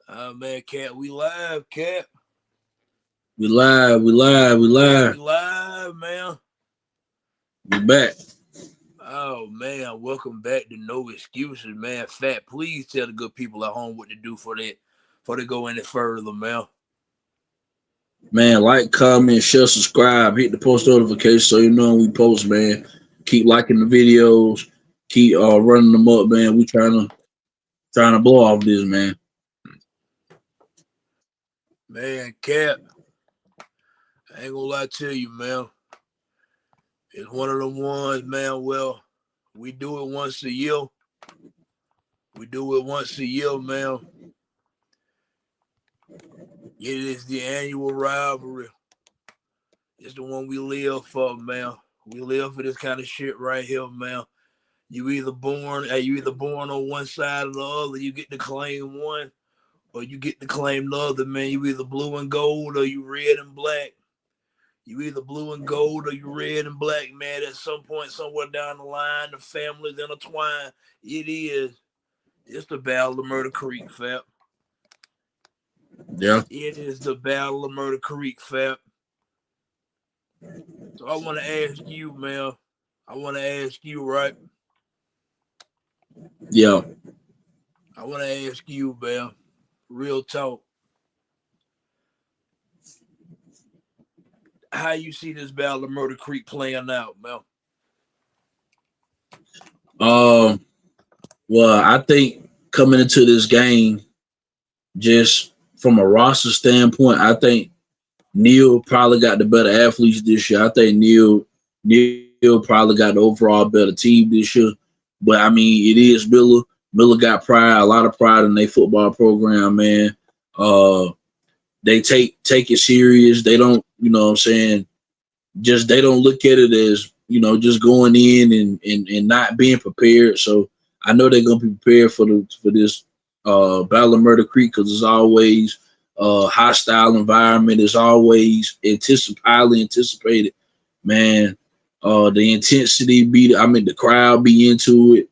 Man, Cat, we live, Cat. We live, we live, we Cat, we live. live, man. We back. Oh man, welcome back to No Excuses, man. Fat, please tell the good people at home what to do for that, before they go any further, man. Man, like, comment, share, subscribe, hit the post notification so you know when we post, man. Keep liking the videos, keep running them up, man. We trying to blow off this, man. Man, Cat, I ain't gonna lie to you, man. It's one of them ones, man. Well, we do it once a year. We do it once a year, man. It is the annual rivalry. It's the one we live for, man. We live for this kind of shit right here, man. You either born on one side or the other. You get to claim one, or you get to claim the other, man. You either blue and gold or you red and black. You either blue and gold or you red and black, man. At some point, somewhere down the line, the families intertwine. It is. It's the Battle of Murder Creek, fam. Yeah. It is the Battle of Murder Creek, fam. So I want to ask you, man. I want to ask you, right? Yeah. I want to ask you, man. Real talk. How you see this Battle of Murder Creek playing out, man? Um. Well, I think coming into this game, just from a roster standpoint, I think Neal probably got the better athletes this year. I think Neal probably got the overall better team this year. But I mean, it is Miller. Miller got pride, a lot of pride in their football program, man. Uh, they take it serious. They don't, what I'm saying, just they don't look at it as, just going in and not being prepared. So I know they're gonna be prepared for this Battle of Murder Creek because it's always hostile environment. It's always highly anticipated, man. The intensity the crowd be into it.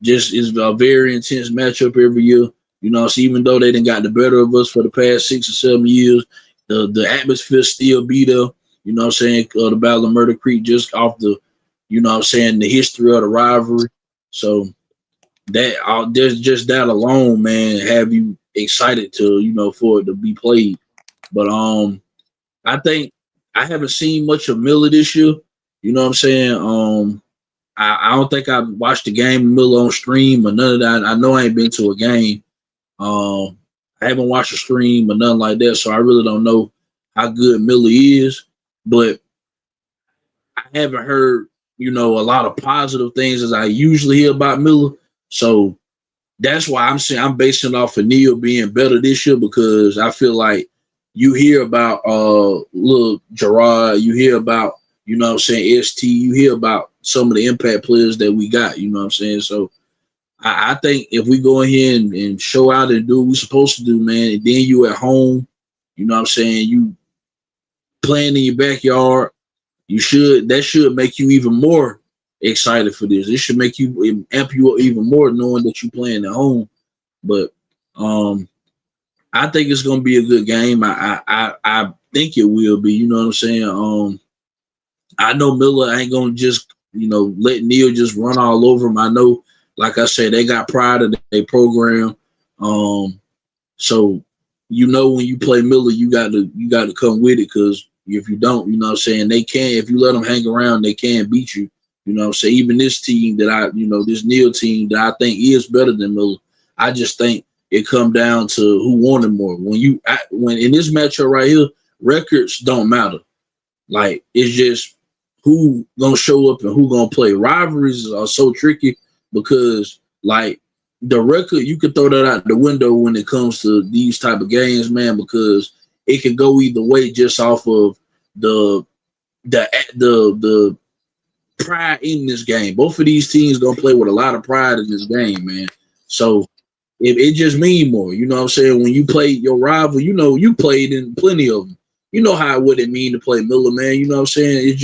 Just is a very intense matchup every year. So even though they didn't got the better of us for the past 6 or 7 years, the atmosphere still be there. The Battle of Murder Creek just off the, the history of the rivalry. So that there's just that alone, man, have you excited to, for it to be played. But I think I haven't seen much of Miller this year. You know what I'm saying? I don't think I watched the game of Miller on stream or none of that. I know I ain't been to a game. I haven't watched a stream or nothing like that, so I really don't know how good Miller is. But I haven't heard, a lot of positive things as I usually hear about Miller. So that's why I'm saying I'm basing it off of Neal being better this year because I feel like you hear about little Gerard, you hear about, ST, you hear about some of the impact players that we got, So I think if we go in here and show out and do what we're supposed to do, man, and then you at home, you playing in your backyard, that should make you even more excited for this. It should make you amp you up even more knowing that you're playing at home. But I think it's gonna be a good game. I think it will be. You know what I'm saying? I know Miller ain't gonna just let Neal just run all over him. I know, like I said, they got pride in their program. So when you play Miller, you got to come with it because if you don't, they can. If you let them hang around, they can beat you. Even this team this Neal team that I think is better than Miller. I just think it come down to who wanted more. When in this matchup right here, records don't matter. Like it's just who gonna show up and who gonna play. Rivalries are so tricky because like the record, you could throw that out the window when it comes to these type of games, man, because it can go either way just off of the the pride in this game. Both of these teams gonna play with a lot of pride in this game, man. So it just mean more. You know what I'm saying? When you play your rival, you played in plenty of them. You know what it mean to play Miller, man. You know what I'm saying?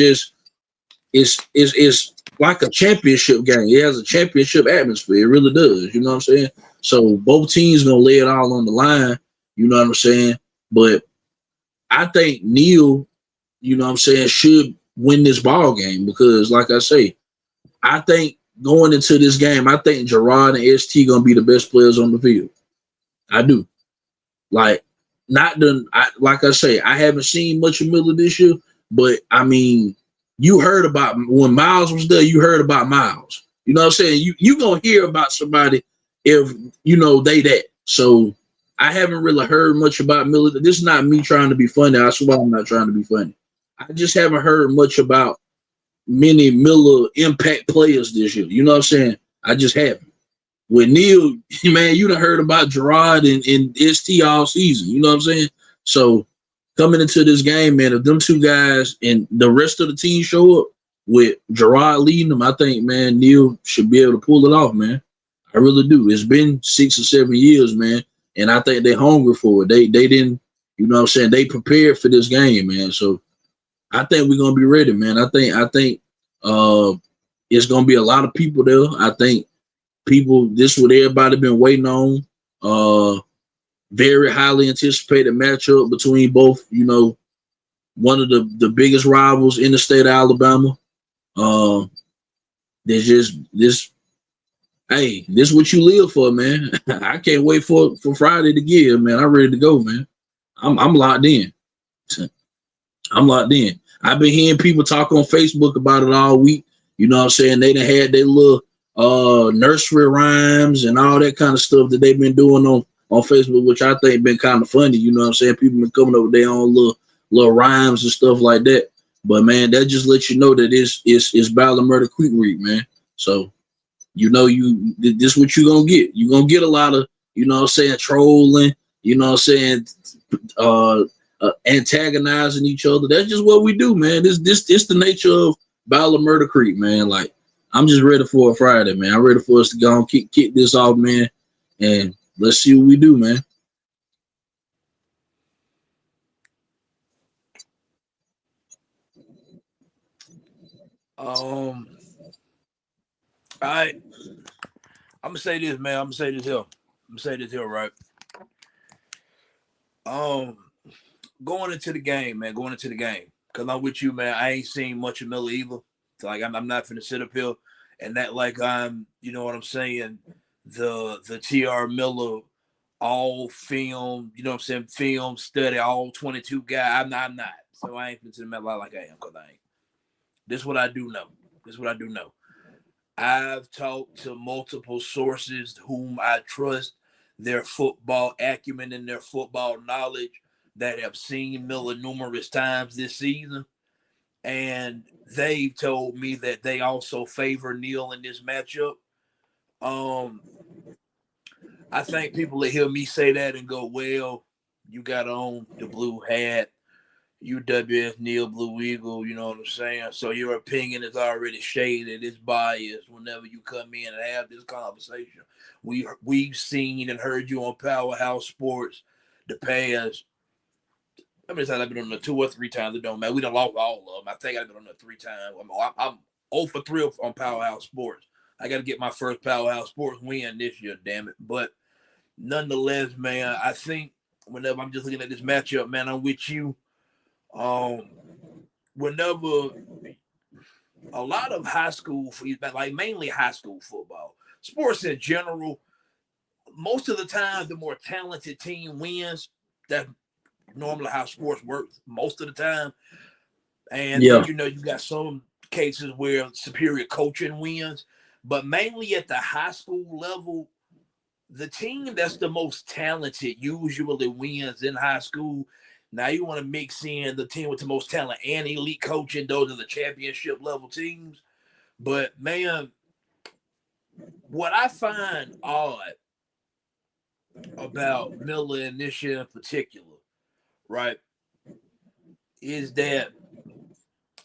It's like a championship game. It has a championship atmosphere. It really does. You know what I'm saying? So both teams gonna lay it all on the line. You know what I'm saying? But I think Neal, you know what I'm saying, should win this ball game because, like I say, I think going into this game, I think Gerard and ST gonna be the best players on the field. I do. Like, not the like I say, I haven't seen much of Miller this year, but I mean, you heard about when Miles was there. You heard about Miles. You know what I'm saying? You gonna hear about somebody if you know they that. So I haven't really heard much about Miller. This is not me trying to be funny. I swear I'm not trying to be funny. I just haven't heard much about many Miller impact players this year. You know what I'm saying? I just haven't. With Neal, man, you done heard about Gerard and ST all season. You know what I'm saying? So coming into this game, man, if them two guys and the rest of the team show up with Gerard leading them, I think, man, Neal should be able to pull it off, man. I really do. It's been 6 or 7 years, man, and I think they're hungry for it. They didn't, you know what I'm saying? They prepared for this game, man. So I think we're gonna be ready, man. I think uh it's gonna be a lot of people there. I think people, this is what everybody been waiting on. Uh, very highly anticipated matchup between both, you know, one of the biggest rivals in the state of Alabama. Uh, there's just this. Hey, this is what you live for, man. I can't wait for Friday to give, man. I'm ready to go, man. I'm locked in. I'm locked in. I've been hearing people talk on Facebook about it all week. You know what I'm saying? They done had their little nursery rhymes and all that kind of stuff that they've been doing on Facebook, which I think been kind of funny. You know what I'm saying? People been coming up with their own little rhymes and stuff like that. But man, that just lets you know that it's Battle of Murder Creek Week, man. So you know this what you gonna get. You gonna get a lot of, you know what I'm saying, trolling, you know what I'm saying, uh, antagonizing each other. That's just what we do, man. This the nature of Battle of Murder Creek, man. Like, I'm just ready for a Friday, man. I'm ready for us to go and kick this off, man, and let's see what we do, man. All right. I'm gonna say this, man. I'm gonna say this here. I'm gonna say this here, right? Um, Going into the game, man. Going into the game, cause I'm with you, man. I ain't seen much of Miller either. So, like, I'm not finna sit up here and that like I'm, you know what I'm saying, the T.R. Miller all film, you know what I'm saying, film study, all 22 guy. I'm not. So I ain't finna sit him like I am, cause I ain't. This is what I do know. This is what I do know. I've talked to multiple sources whom I trust their football acumen and their football knowledge that have seen Miller numerous times this season. And they've told me that they also favor Neal in this matchup. Um, I think people that hear me say that and go, well, you got on the blue hat, UWS Neal Blue Eagle, you know what I'm saying? So your opinion is already shaded, it's biased whenever you come in and have this conversation. We've seen and heard you on Powerhouse Sports the past. How many times I've been on the 2 or 3 times? It don't matter. We done lost all of them. I think I've been on the 3 times. I'm 0 for 3 on Powerhouse Sports. I got to get my first Powerhouse Sports win this year, damn it. But nonetheless, man, I think whenever I'm just looking at this matchup, man, I'm with you. Um, Whenever a lot of high school, like mainly high school football, sports in general, most of the time the more talented team wins. That's normally how sports works most of the time. And then Yeah, you got some cases where superior coaching wins, but mainly at the high school level, the team that's the most talented usually wins in high school. Now you want to mix in the team with the most talent and elite coaching; those are the championship level teams. But man, what I find odd about Miller and this year in particular, right, is that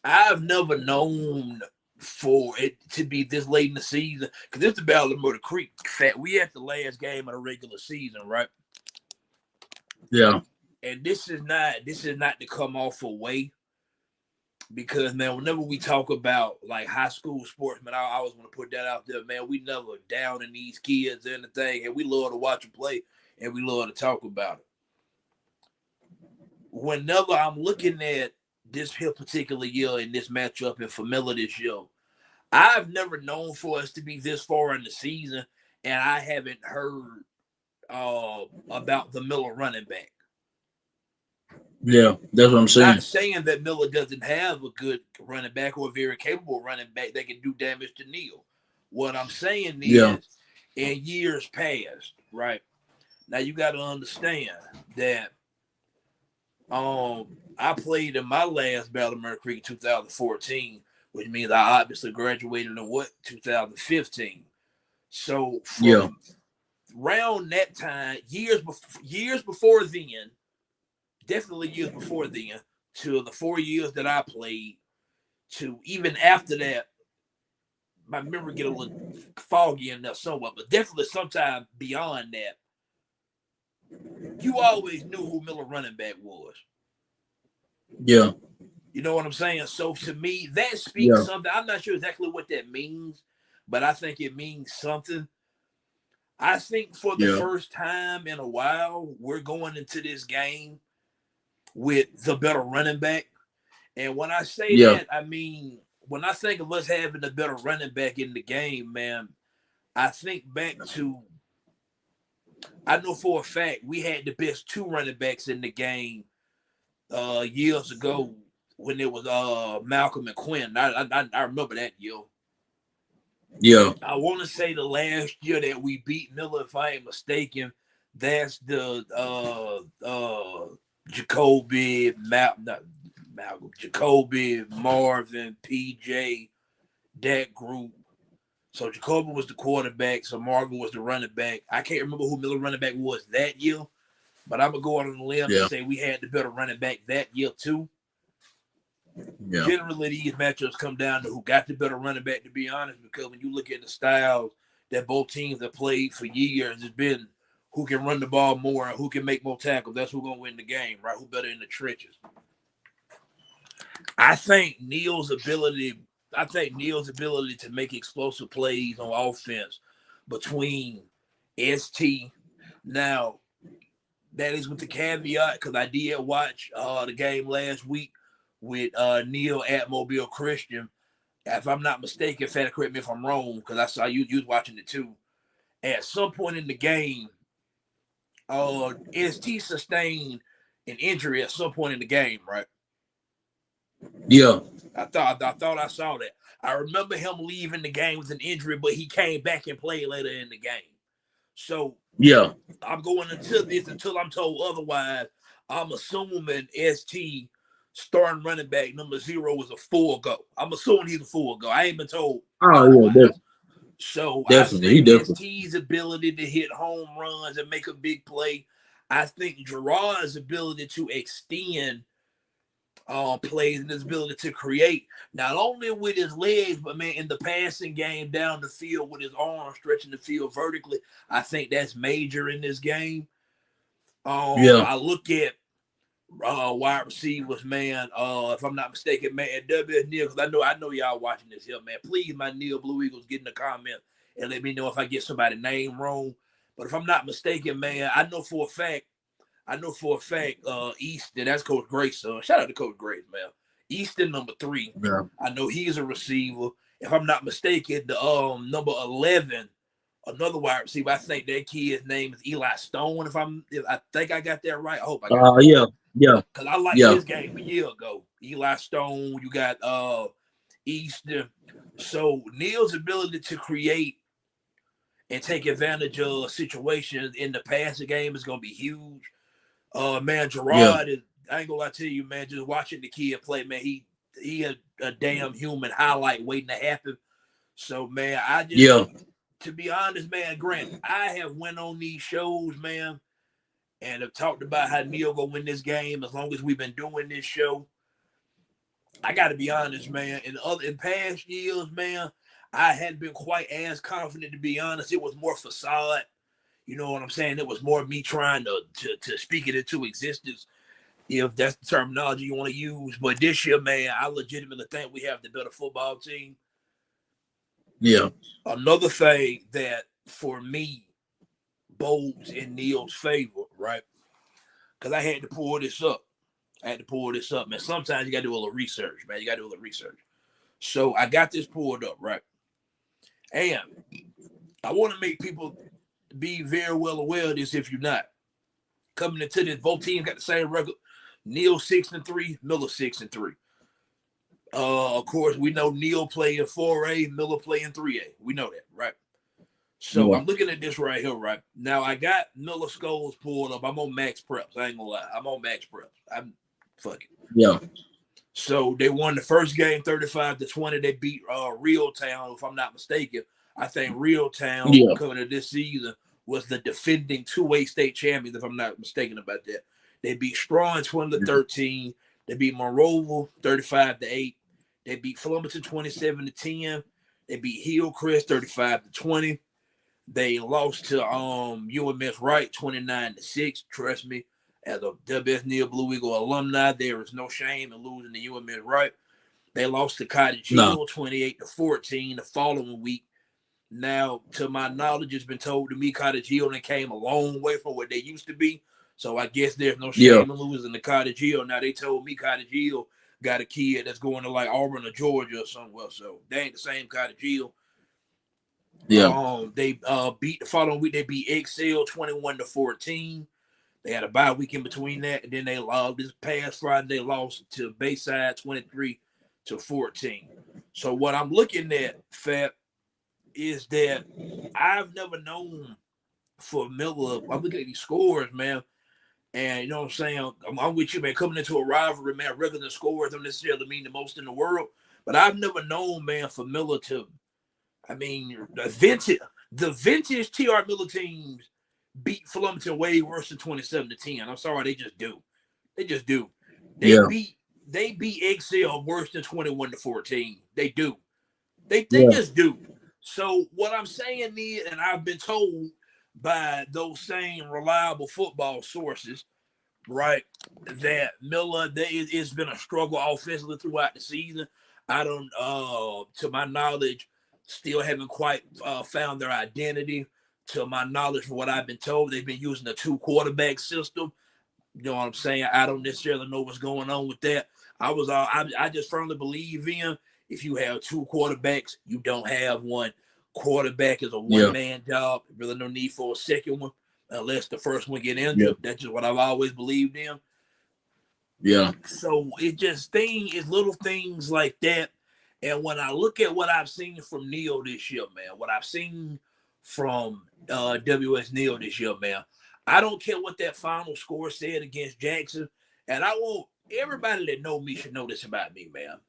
I've never known for it to be this late in the season because it's the Battle of Murder Creek. Fat, we at the last game of the regular season, right? yeah, And this is not to come off away. Because man, whenever we talk about like high school sports, man, I always want to put that out there, man. We never down in these kids or anything, and we love to watch them play, and we love to talk about it. Whenever I'm looking at this here particular year in this matchup in Famila this year, I've never known for us to be this far in the season, and I haven't heard about the Miller running back. Yeah, that's what I'm Not saying. saying that Miller doesn't have a good running back or a very capable running back that can do damage to Neal. What I'm saying Yeah, is, in years past, right now, you got to understand that I played in my last Battle of Murder Creek in 2014, which means I obviously graduated in 2015. So yeah, from around that time, years before then, definitely years before then, to the 4 years that I played, to even after that, my memory get a little foggy in there somewhat, but definitely sometime beyond that, you always knew who Miller running back was. yeah, You know what I'm saying? So to me, that speaks yeah, something. I'm not sure exactly what that means, but I think it means something. I think for the yeah, first time in a while, we're going into this game with the better running back. And when I say yeah, that, I mean, when I think of us having a better running back in the game, man, I think back to, I know for a fact we had the best two running backs in the game years ago when it was Malcolm and Quinn. I remember that year. yeah, I want to say the last year that we beat Miller, if I ain't mistaken, that's the Jacoby, not Malcolm, Jacoby, Marvin, PJ, that group. So Jacoby was the quarterback, so Marvin was the running back. I can't remember who Miller running back was that year, but I'm gonna go out on a limb and yeah, say we had the better running back that year too. yeah, Generally, these matchups come down to who got the better running back, to be honest, because when you look at the styles that both teams have played for years, it's been who can run the ball more and who can make more tackles. That's who's going to win the game, right? Who better in the trenches. I think Neal's ability to make explosive plays on offense between ST. Now, that is with the caveat, because I did watch the game last week with Neal at Mobile Christian. If I'm not mistaken, Fat, correct me if I'm wrong, because I saw you was watching it too. At some point in the game, ST sustained an injury at some point in the game, right? yeah, I thought I saw that. I remember him leaving the game with an injury, but he came back and played later in the game. So yeah. I'm going into this until I'm told otherwise. I'm assuming ST starting running back number 0 was a full go. I'm assuming he's a full go. I ain't been told Oh yeah, otherwise. So I definitely. He think definitely. ST's ability to hit home runs and make a big play. I think Gerard's ability to extend plays and his ability to create, not only with his legs, but man, in the passing game down the field with his arms stretching the field vertically. I think that's major in this game. Yeah, I look at wide receivers, man. If I'm not mistaken, man, and W Neal, because I know y'all watching this here, man. Please, my Neal Blue Eagles, get in the comment and let me know if I get somebody's name wrong. But if I'm not mistaken, man, I know for a fact, Easton, that's Coach Grace. Shout out to Coach Grace, man. Easton, number 3. yeah. I know he's a receiver. If I'm not mistaken, the number 11, another wide receiver. I think that kid's name is Eli Stone. If I think I got that right. I hope I got that right. Yeah, yeah, Because I liked yeah, his game a year ago. Eli Stone, you got Easton. So Neal's ability to create and take advantage of situations in the passing game is going to be huge. Man, yeah, Gerard is, I ain't gonna lie to you, man, just watching the kid play, man, he a damn human highlight waiting to happen. So, man, yeah, to be honest, man, Grant, I have went on these shows, man, and have talked about how Neal gonna win this game as long as we've been doing this show. I got to be honest, man. In past years, man, I hadn't been quite as confident. To be honest, it was more facade. You know what I'm saying? It was more me trying to speak it into existence. if that's the terminology you want to use. But this year, man, I legitimately think we have the better football team. Yeah. Another thing that for me bodes in Neal's favor, right? Because I had to pull this up. Man. Sometimes you got to do a little research, man. You got to do a little research. So I got this pulled up, right? And I want to make people be very well aware of this if you're not. Coming into this, both teams got the same record. Neal 6-3, Miller 6-3. Of course, we know Neal playing 4A, Miller playing 3A. We know that, right? So Yeah. I'm looking at this right here, right? Now I got Miller scores pulled up. I'm on max preps. I ain't gonna lie. I'm on max preps. I'm fuck it. Yeah. So they won the first game 35-20. They beat Real Town, if I'm not mistaken. I think Real Town Yeah. coming to this season was the defending 2A state champions, if I'm not mistaken about that. They beat Strong 20-13. They beat Monroeville 35-8. They beat Fluminense 27-10. They beat Hillcrest 35-20. They lost to UMS Wright 29-6. Trust me, as a WS Neal Blue Eagle alumni, there is no shame in losing to UMS Wright. They lost to Cottage Hill 28-14 the following week. Now, to my knowledge, it's been told to me Cottage Hill and came a long way from what they used to be. So I guess there's no shame in losing to Cottage Hill. Now they told me Cottage Hill got a kid that's going to like Auburn or Georgia or somewhere. So they ain't the same Cottage Hill. Yeah. They beat the following week. They beat Excel 21-14. They had a bye week in between that, and then they lost this past Friday. They lost to Bayside 23-14. So what I'm looking at, Fat, is that I've never known for Miller. I'm looking at these scores, man, and you know what I'm saying. I'm with you, man. Coming into a rivalry, man, regular scores don't necessarily mean the most in the world, but I've never known, man, for Miller to. I mean, the vintage TR Miller teams beat Fluminense way worse than 27-10. I'm sorry, they just do. They just do. They Yeah. beat Excel worse than 21-14. They do. They Yeah. just do. So what I'm saying is, and I've been told by those same reliable football sources, right, that Miller, it's been a struggle offensively throughout the season. I don't, to my knowledge, still haven't quite found their identity. To my knowledge, from what I've been told, they've been using a 2-quarterback system. You know what I'm saying? I don't necessarily know what's going on with that. I just firmly believe in if you have 2 quarterbacks, you don't have one. Quarterback is a one-man job. Really no need for a second one unless the first one get injured. Yeah. That's just what I've always believed in. Yeah. So it just little things like that. And when I look at what I've seen from Neal this year, man, what I've seen from WS Neal this year, man, I don't care what that final score said against Jackson. And I want everybody that know me should know this about me, man.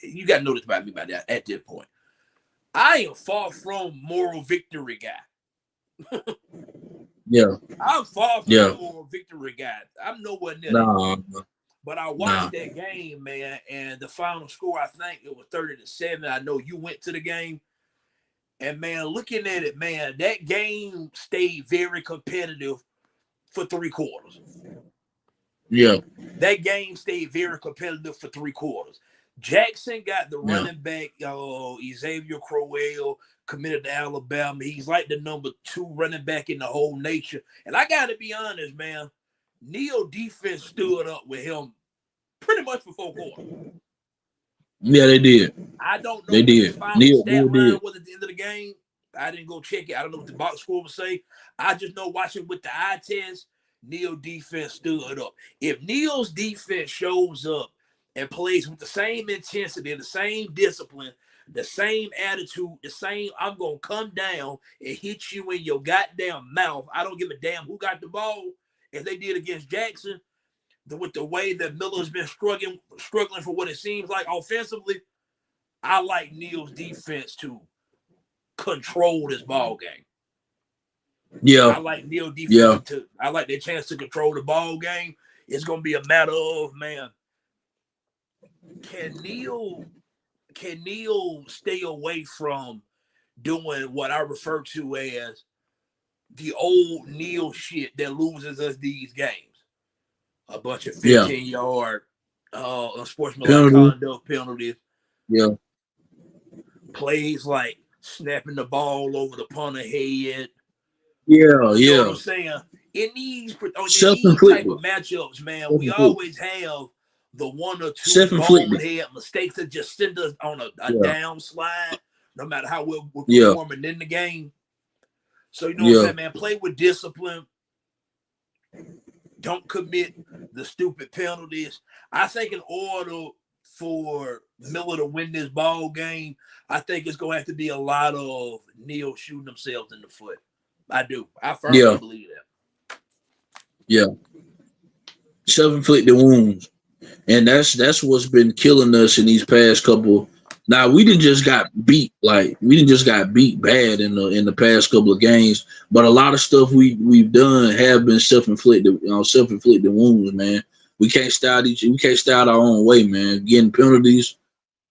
You got to know this about me by that at this point. I am far from moral victory guy. Yeah. I'm far from the moral victory guy. I'm nowhere near that. But I watched that game, man, and the final score, I think it was 30-7. I know you went to the game. And, man, looking at it, man, that game stayed very competitive for 3 quarters. Yeah. That game stayed very competitive for 3 quarters. Jackson got the running back, Xavier Crowell, committed to Alabama. He's like the number 2 running back in the whole nation. And I got to be honest, man, Neal defense stood up with him pretty much for 4 quarters. Yeah, they did. I don't know they what did. his final Neal stat line did. was at the end of the game. I didn't go check it. I don't know what the box score would say. I just know watching with the eye test, Neal defense stood up. If Neal's defense shows up and plays with the same intensity, the same discipline, the same attitude, the same, I'm going to come down and hit you in your goddamn mouth. I don't give a damn who got the ball, as they did against Jackson. With the way that Miller's been struggling for what it seems like offensively, I like Neal's defense to control this ball game. Yeah. I like Neal defense I like their chance to control the ball game. It's gonna be a matter of, man, can Neal stay away from doing what I refer to as the old Neal shit that loses us these games? a bunch of Yeah. 15-yard unsportsmanlike Penalty. conduct penalties, Yeah. plays like snapping the ball over the punter head. Yeah. You know what I'm Yeah. saying? In these type Self-inflicted. of matchups, man, we Self-inflicted. always have the one or two Self-inflicted. bonehead mistakes that just send us on a Yeah. down slide, no matter how well we're Yeah. performing in the game. So, you know what I'm Yeah. saying, man? Play with discipline. Don't commit the stupid penalties. I think in order for Miller to win this ball game, I think it's going to have to be a lot of Neal shooting themselves in the foot. I do. I firmly Yeah. believe that. Yeah. Self-inflicted wounds. And that's what's been killing us in these past couple. Now we didn't just got beat, like we didn't just got beat bad in the past couple of games, but a lot of stuff we've done have been self-inflicted, self-inflicted wounds, man. We can't stay out our own way, man. Getting penalties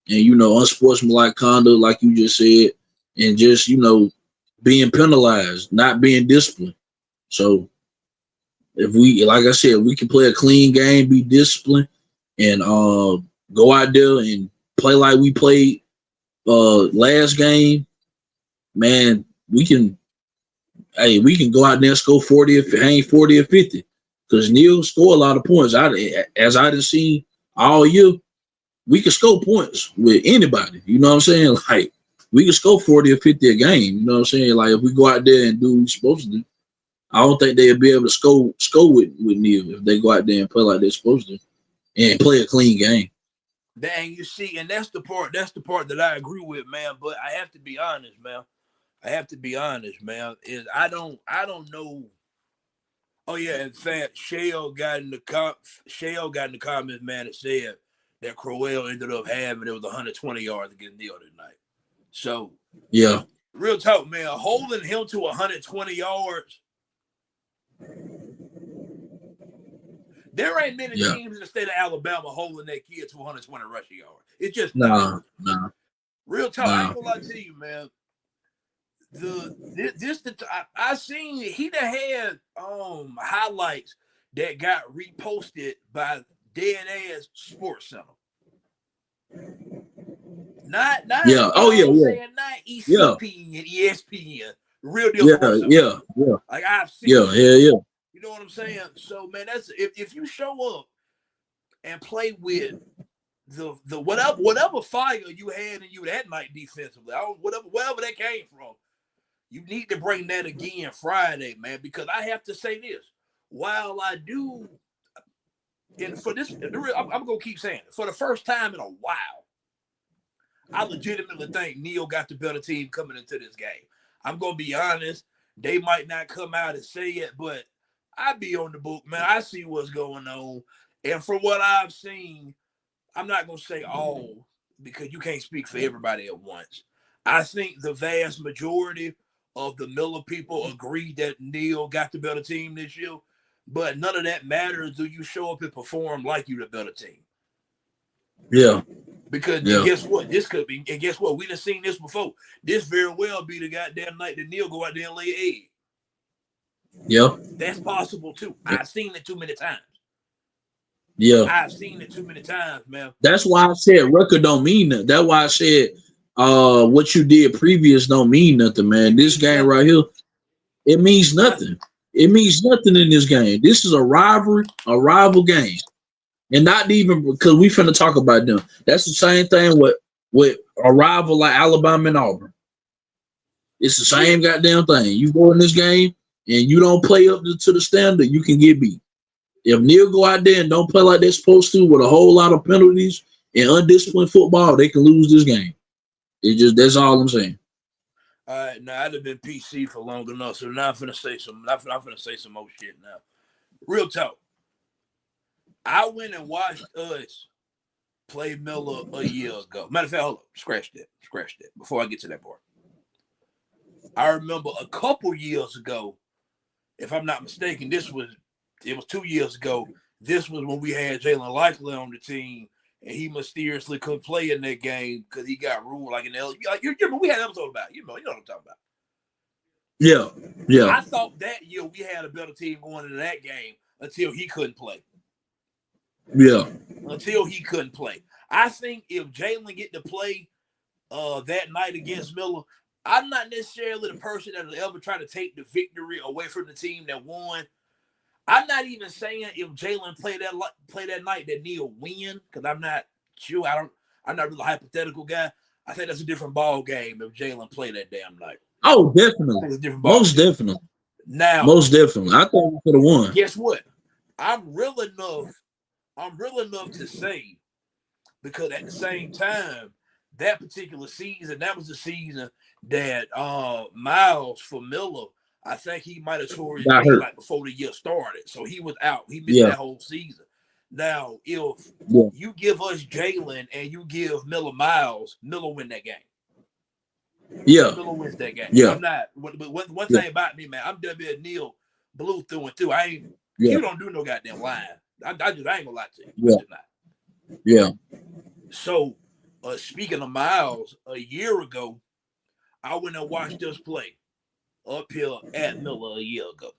and unsportsmanlike conduct, like you just said, and just being penalized, not being disciplined. So if we, like I said, we can play a clean game, be disciplined, and go out there and play like we played last game, man, we can go out there and score 40 if it ain't 40 or 50. Because Neal score a lot of points. As I didn't see all year, we can score points with anybody. You know what I'm saying? Like we can score 40 or 50 a game. You know what I'm saying? Like if we go out there and do what we're supposed to do, I don't think they'll be able to score with Neal if they go out there and play like they're supposed to and play a clean game. Dang, you see, and that's the part that I agree with, man. But I have to be honest, man. Is I don't know. Oh yeah, in fact, Shale got in the comments, man, that said that Crowell ended up having it was 120 yards against Neal tonight. So Yeah. real talk, man, holding him to 120 yards. There ain't many Yeah. teams in the state of Alabama holding that kid to 120 rushing yards. It's just not. Nah. Real talk, I ain't gonna lie to you, man. I seen he done had highlights that got reposted by dead ass Sports Center. Not you Yeah. know Oh what yeah. I'm Yeah. saying? Not Yeah. ECP and ESPN. Real deal Yeah. Sports Center. Yeah. Yeah. Like I've seen Yeah. it. Yeah. Yeah. You know what I'm saying? So man, that's if you show up and play with the whatever fire you had in you that night defensively, whatever that came from, you need to bring that again Friday, man. Because I have to say this: while I do, and for this, I'm gonna keep saying it. For the first time in a while, I legitimately think Neal got the better team coming into this game. I'm gonna be honest; they might not come out and say it, but I be on the book, man. I see what's going on, and from what I've seen, I'm not gonna say all because you can't speak for everybody at once. I think the vast majority of the Miller people agree that Neal got the better team this year, but none of that matters. Do you show up and perform like you the better team? Yeah. Because and Yeah. guess what? This could be, and guess what? We done seen this before. This very well be the goddamn night that Neal go out there and lay an egg. Yeah. That's possible too. Yeah. I've seen it too many times. Yeah. I've seen it too many times, man. That's why I said record don't mean nothing. That's why I said what you did previous don't mean nothing, man. It This means game nothing. right here, it means Nothing. nothing. It means nothing in this game. This is a rivalry, a rival game. And not even because we finna talk about them. That's the same thing with a rival like Alabama and Auburn. It's the Yeah. same goddamn thing. You go in this game and you don't play up to the standard, you can get beat. If Neal go out there and don't play like they're supposed to with a whole lot of penalties and undisciplined football, they can lose this game. That's all I'm saying. All right, now I'd have been PC for long enough, so now I'm finna say some more shit now. Real talk. I went and watched us play Miller a year ago. Matter of fact, hold up, scratch that. Before I get to that part. I remember a couple years ago, if I'm not mistaken, it was 2 years ago. This was when we had Jalen Likely on the team, and he mysteriously couldn't play in that game because he got ruled like an LSU. We had an episode about it. You know what I'm talking about. Yeah. Yeah. I thought that year we had a better team going into that game until he couldn't play. Yeah. until he couldn't play. I think if Jalen get to play that night against Miller, I'm not necessarily the person that will ever try to take the victory away from the team that won. I'm not even saying if Jalen play that night that Neal win, because I'm not sure. I'm not really a hypothetical guy. I think that's a different ball game if Jalen play that damn night. Oh, I definitely. think it's a different ball Most game. definitely. Now, Most definitely. I thought we could have won. guess what? I'm real enough to say, because at the same time, that particular season, that was the season that Miles for Miller, I think he might have tore his Got knee hurt. like before the year started. So he was out. He missed Yeah. that whole season. Now, if Yeah. you give us Jalen and you give Miller Miles, Miller win that game. Yeah. Miller wins that game. Yeah. I'm not. But one Yeah. thing about me, man, I'm W. Neal blue through and through. I ain't. Yeah. Q don't do no goddamn lying. I ain't gonna lie to you. Yeah. I just not. Yeah. So, speaking of Miles, a year ago, I went and watched us play up here at Miller a year ago.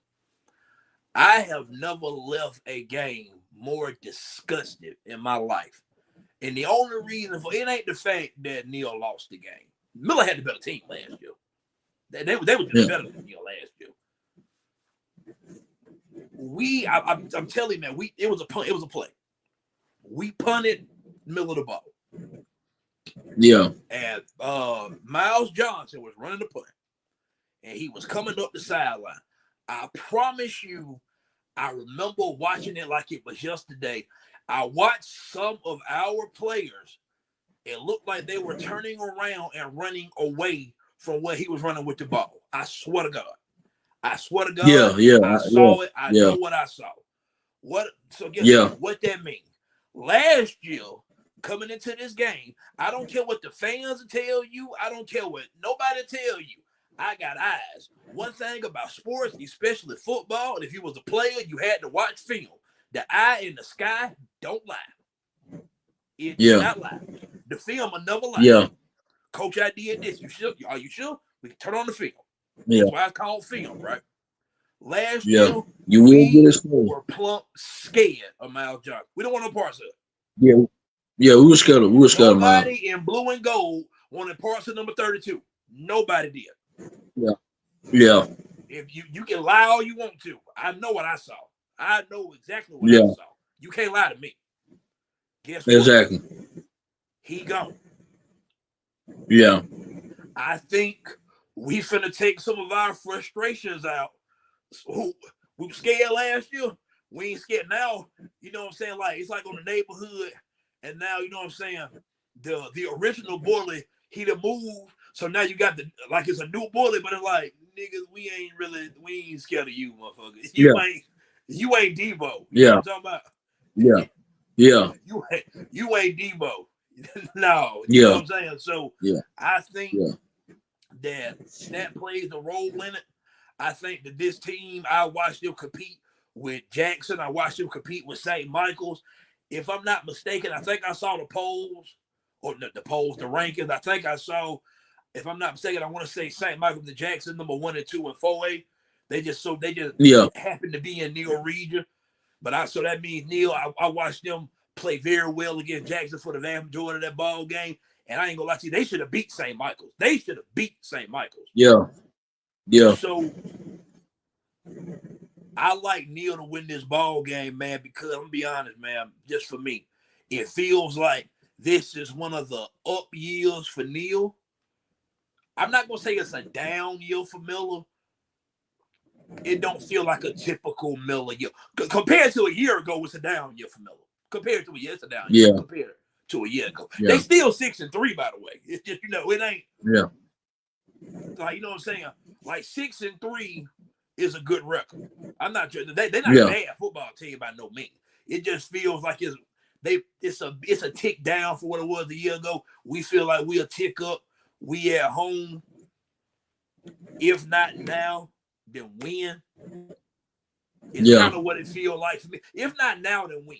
I have never left a game more disgusted in my life. And the only reason for it ain't the fact that Neal lost the game. Miller had the better team last year. They were just better than Neal last year. I'm telling you, man, it was a punt. It was a play. We punted Miller the ball. Yeah. And Miles Johnson was running the punt. And he was coming up the sideline. I promise you, I remember watching it like it was yesterday. I watched some of our players. It looked like they were turning around and running away from where he was running with the ball. I swear to God. I saw it. I know what I saw. So guess what that means? Last year, coming into this game, I don't care what the fans tell you. I don't care what nobody tell you. I got eyes. One thing about sports, especially football, and if you was a player, you had to watch film. The eye in the sky don't lie. It do not lie. The film will never lie. Yeah. Coach, I did this. You sure? Are you sure? We can turn on the film. Yeah. That's why it's called film, right? Last Yeah. year, You will we get it. were plump scared of Miles Johnson. We don't want no parts of it. Yeah. Yeah, we were scared of Miles. Nobody in blue and gold wanted parts of number 32. Nobody did. Yeah. Yeah. If you can lie all you want to. I know what I saw. I know exactly what I saw. You can't lie to me. Guess what? Exactly. He gone. Yeah. I think we finna take some of our frustrations out. So, we were scared last year. We ain't scared now. You know what I'm saying? Like it's like on the neighborhood, and now you know what I'm saying. The original bully, he done moved. So now you got it's a new bully, but it's like niggas, we ain't scared of you, motherfucker. You ain't Debo. You know what I'm talking about? Yeah. Yeah. You ain't Debo. No, you know what I'm saying? So I think that plays a role in it. I think that this team, I watched them compete with Jackson. I watched them compete with St. Michael's. If I'm not mistaken, I think I saw the polls, or the rankings. I think I saw, if I'm not mistaken, I want to say St. Michael's and Jackson, number 1 and 2 and 4A. They just happen to be in Neal region. But that means Neal, I watched them play very well against Jackson for the vast majority of that ball game. And I ain't gonna lie to you, they should have beat St. Michael's. Yeah. Yeah. So I like Neal to win this ball game, man, because I'm gonna be honest, man, just for me, it feels like this is one of the up years for Neal. I'm not gonna say it's a down year for Miller. It don't feel like a typical Miller year. Compared to a year ago, it's a down year for Miller. Compared to a year, it's a down year. Compared to a year ago. They still 6-3, by the way. It's just, it ain't. Yeah. Like, you know what I'm saying? Like 6-3 is a good record. I'm not sure they're not a bad football team by no means. It just feels like it's a tick down for what it was a year ago. We feel like we a tick up. We at home. If not now, then when? It's kind of what it feels like for me. If not now, then when?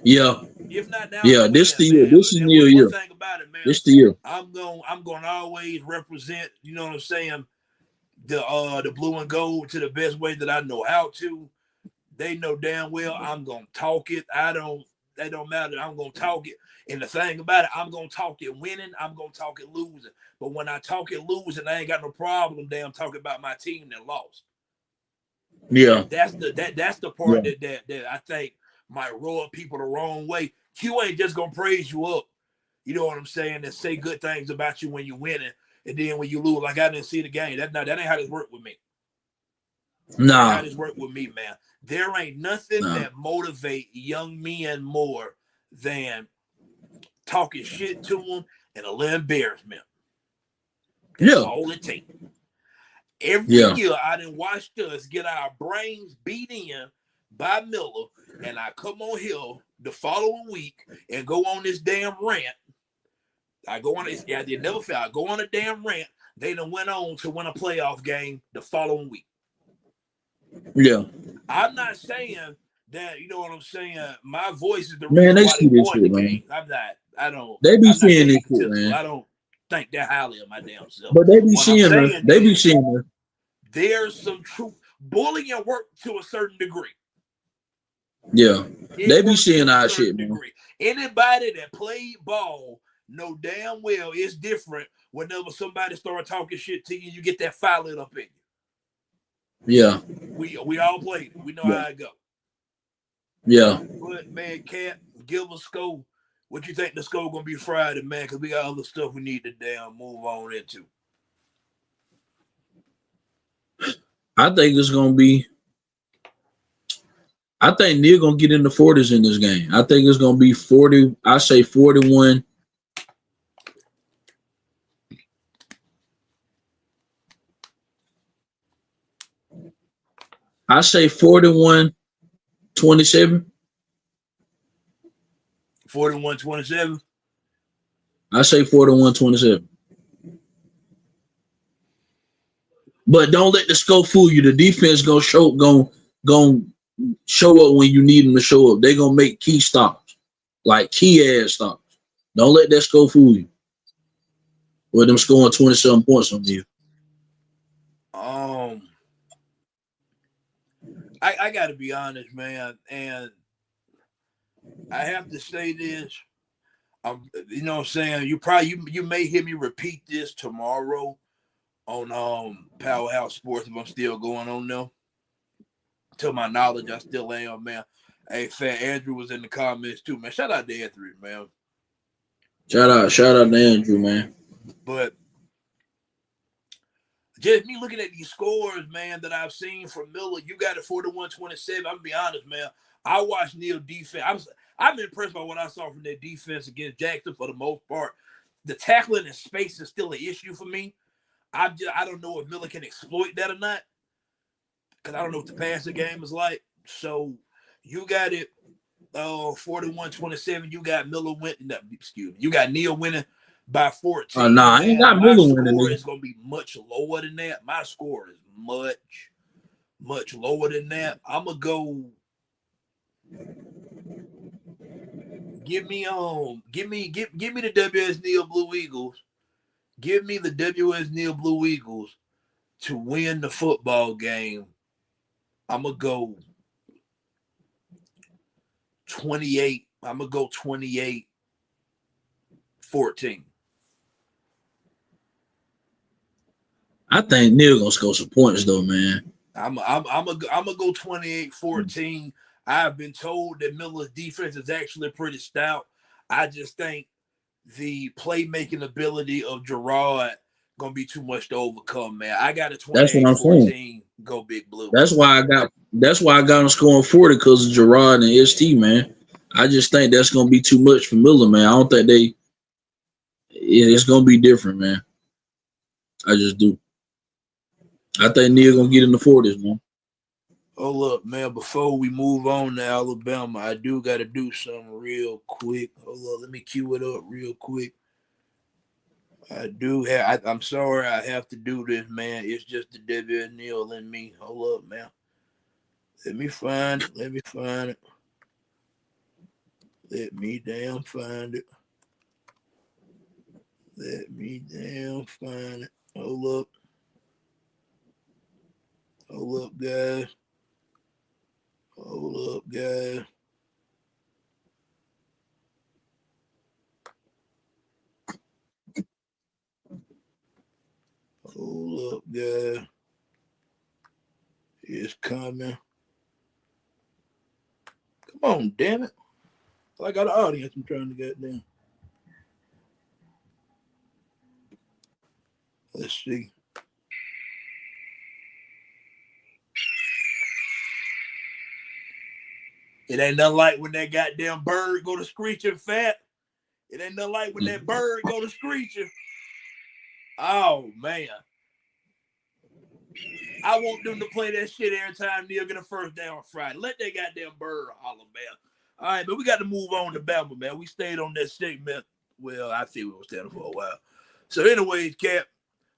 Yeah. If not now, yeah. This the year. This is Neal year. One thing about it, man. This the year. I'm gonna always represent. You know what I'm saying? The blue and gold to the best way that I know how to. They know damn well I'm gonna talk it. That don't matter. I'm gonna talk it. And the thing about it, I'm gonna talk it winning, I'm gonna talk it losing. But when I talk it losing, I ain't got no problem damn talking about my team that lost. Yeah. That's the part Yeah. that I think might rub people the wrong way. Q ain't just gonna praise you up. You know what I'm saying? And say good things about you when you're winning, and then when you lose, like I didn't see the game. That ain't how this work with me. That ain't how Nah. this work with me, man. There ain't nothing Nah. that motivate young men more than talking shit to them and a little embarrassment. That's Yeah. all it takes. Every Yeah. year, I done watched us get our brains beat in by Miller, and I come on here the following week and go on this damn rant. I go on this, yeah, they never fail. I go on a damn rant. They done went on to win a playoff game the following week. Yeah. I'm not saying that, you know what I'm saying, my voice is the Man, reason they why they see this won the shit, man. game. I'm They be not seeing that this shit, egotistical. man. I don't think that highly of my damn self. But they be What I'm seeing us. saying They be is seeing us. there's some truth. Bullying work to a certain degree. Yeah. They It be works seeing to a our certain shit, man. degree. Anybody that played ball know damn well it's different whenever somebody start talking shit to you, you get that fire lit up in you. Yeah. We all played it. We know Yeah. how it go. Yeah. But man, Cat, give a score. What you think the score gonna be Friday, man? Because we got other stuff we need to damn move on into. I think it's gonna be. I think Neal gonna get in the 40s in this game. I think it's gonna be 40. I say 41. I say 41-27. 41-27. I say 41-27. But don't let the score fool you. The defense gonna show up when you need them to show up. They gonna make key stops, like key ass stops. Don't let that score fool you. With them scoring 27 points on you. I gotta be honest, man, and I have to say this. You know what I'm saying? You may hear me repeat this tomorrow on Powerhouse Sports if I'm still going on now. To my knowledge, I still am, man. Hey, Fat Andrew was in the comments too, man. Shout out to Andrew, man. Shout out to Andrew, man. But just me looking at these scores, man, that I've seen from Miller, you got it 41-27. I'm gonna be honest, man. I watched Neal defense. I'm impressed by what I saw from their defense against Jackson for the most part. The tackling in space is still an issue for me. I don't know if Miller can exploit that or not because I don't know what the passing game is like. So you got it 41-27. You got Miller winning. Excuse me. You got Neal winning by 14. Nah, I ain't Man, got my Miller winning score this. is gonna be much lower than that. My score is much lower than that. I'm gonna go. Give me the WS Neal Blue Eagles. Give me the WS Neal Blue Eagles to win the football game. I'm gonna go 28. I'm gonna go 28-14. I think Neal gonna score some points though, man. I'm gonna go 28-14. I've been told that Miller's defense is actually pretty stout. I just think the playmaking ability of Gerard gonna be too much to overcome, man. I got a That's what I'm saying. 28-14. Go Big Blue. That's why I got him scoring 40 because of Gerard and ST, man. I just think that's gonna be too much for Miller, man. I don't think it's gonna be different, man. I just do. I think Neal gonna get in the 40s, man. Oh look, man, before we move on to Alabama, I do gotta do something real quick. Hold up, let me cue it up real quick. I'm sorry I have to do this, man. It's just the W. Neal and me. Hold up, man. Let me find it. Let me find it. Let me damn find it. Let me damn find it. Hold up. Hold up, guys. Hold up, guys. Hold up, guys. It's coming. Come on, damn it. I got an audience I'm trying to get down. Let's see. It ain't nothing like when that goddamn bird go to screeching fat. It ain't nothing like when that bird go to screeching. Oh, man. I want them to play that shit every time Neal get a first down on Friday. Let that goddamn bird holler, man. All right, but we got to move on to Bama, man. We stayed on that segment. Well, I think we were standing for a while. So, anyways, Cap.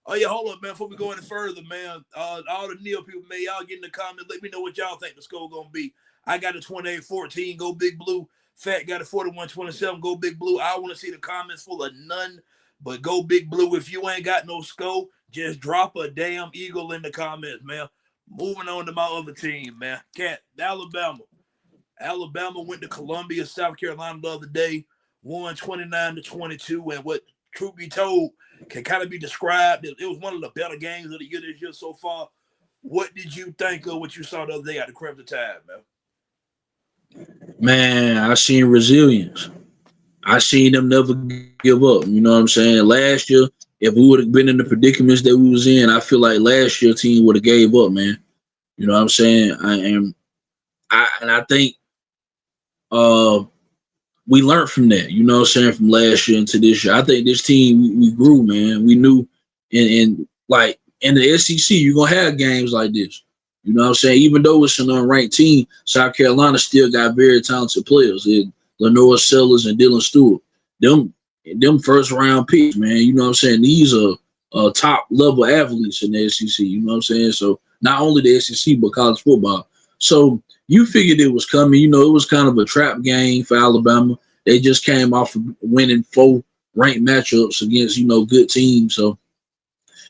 Oh, yeah, hold up, man. Before we go any further, man, all the Neal people, man, y'all get in the comments. Let me know what y'all think the score going to be. I got a 28-14, go Big Blue. Fat got a 41-27, go Big Blue. I want to see the comments full of none, but go Big Blue. If you ain't got no score, just drop a damn eagle in the comments, man. Moving on to my other team, man. Cat, Alabama. Alabama went to Columbia, South Carolina the other day, won 29-22, and what, truth be told, can kind of be described. It was one of the better games of the year this year so far. What did you think of what you saw the other day at the Crimson Tide, man? Man, I seen resilience. I seen them never give up. You know what I'm saying? Last year, if we would have been in the predicaments that we was in, I feel like last year team would have gave up, man. You know what I'm saying? I think we learned from that. You know what I'm saying? From last year into this year, I think this team we grew, man. We knew, and like in the SEC, you're gonna have games like this. You know what I'm saying? Even though it's an unranked team, South Carolina still got very talented players. Lenore Sellers and Dylan Stewart. Them first round picks, man. You know what I'm saying? These are top level athletes in the SEC. You know what I'm saying? So not only the SEC but college football. So you figured it was coming. You know, it was kind of a trap game for Alabama. They just came off of winning 4 ranked matchups against, good teams. So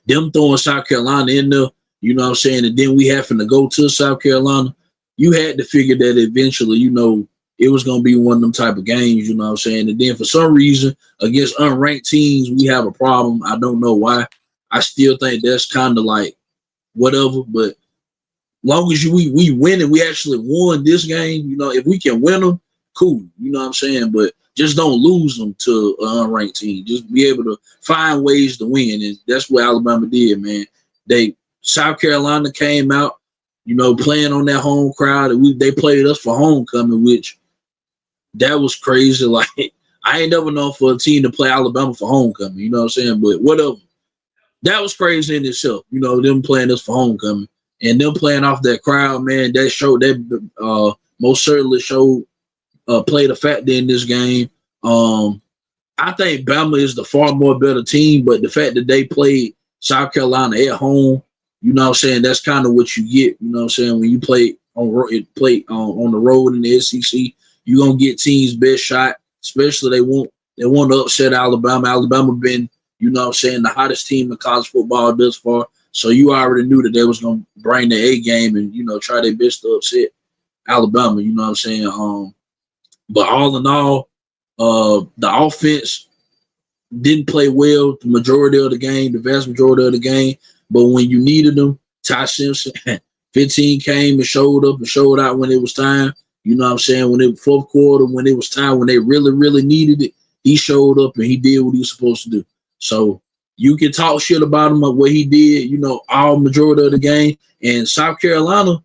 them throwing South Carolina in there, you know what I'm saying, and then we having to go to South Carolina, you had to figure that eventually, it was going to be one of them type of games, you know what I'm saying? And then for some reason, against unranked teams, we have a problem. I don't know why. I still think that's kind of like whatever, but long as we win and we actually won this game, if we can win them, cool. You know what I'm saying? But just don't lose them to an unranked team. Just be able to find ways to win. And that's what Alabama did, man. South Carolina came out, playing on that home crowd. They played us for homecoming, which that was crazy. Like, I ain't never known for a team to play Alabama for homecoming. You know what I'm saying? But whatever. That was crazy in itself. Them playing us for homecoming. And them playing off that crowd, man, that showed that most certainly showed played a factor in this game. I think Bama is the far more better team, but the fact that they played South Carolina at home, you know what I'm saying, that's kind of what you get. You know what I'm saying, when you play on the road in the SEC, you're gonna get teams best shot, especially they want to upset Alabama. Alabama been, you know what I'm saying, the hottest team in college football thus far. So you already knew that they was gonna bring the A game and try their best to upset Alabama. You know what I'm saying. But all in all, the offense didn't play well the majority of the game, the vast majority of the game. But when you needed them, Ty Simpson, 15 came and showed up and showed out when it was time. You know what I'm saying? When it was fourth quarter, when it was time, when they really, really needed it, he showed up and he did what he was supposed to do. So you can talk shit about him of what he did, all majority of the game. And South Carolina,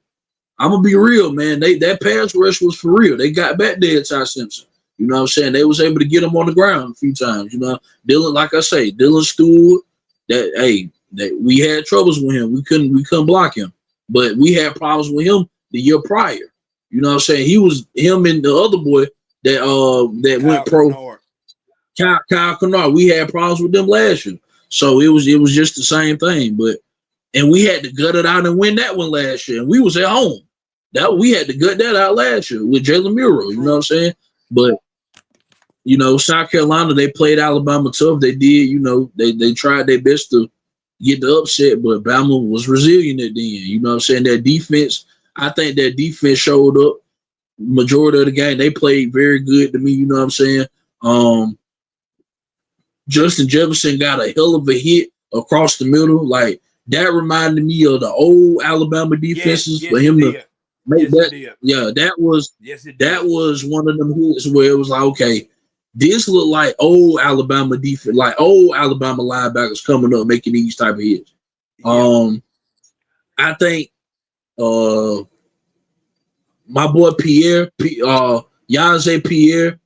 I'm gonna be real, man. That pass rush was for real. They got back there at Ty Simpson. You know what I'm saying? They was able to get him on the ground a few times. Dylan, like I say, Dylan Stewart. That we had troubles with him. We couldn't block him, but we had problems with him the year prior. You know what I'm saying? He was him and the other boy that went pro. Kyle Kennard. We had problems with them last year, so it was just the same thing. And we had to gut it out and win that one last year, and we was at home. That we had to gut that out last year with Jalen Muro. You know what I'm saying? But South Carolina, they played Alabama tough. They did. They tried their best to get the upset, but Bama was resilient at the end. You know what I'm saying? That defense I think that defense showed up majority of the game. They played very good to me. You know what I'm saying? Um, Justin Jefferson got a hell of a hit across the middle. Like that reminded me of the old Alabama Yes, defenses for yes, it him to did. make Yes, it that. did. Yeah, Yes, it that did. was one of them hits where it was like, okay, this looked like old Alabama defense, like old Alabama linebackers coming up making these type of hits. Yep. I think uh my boy Yaze Pierre,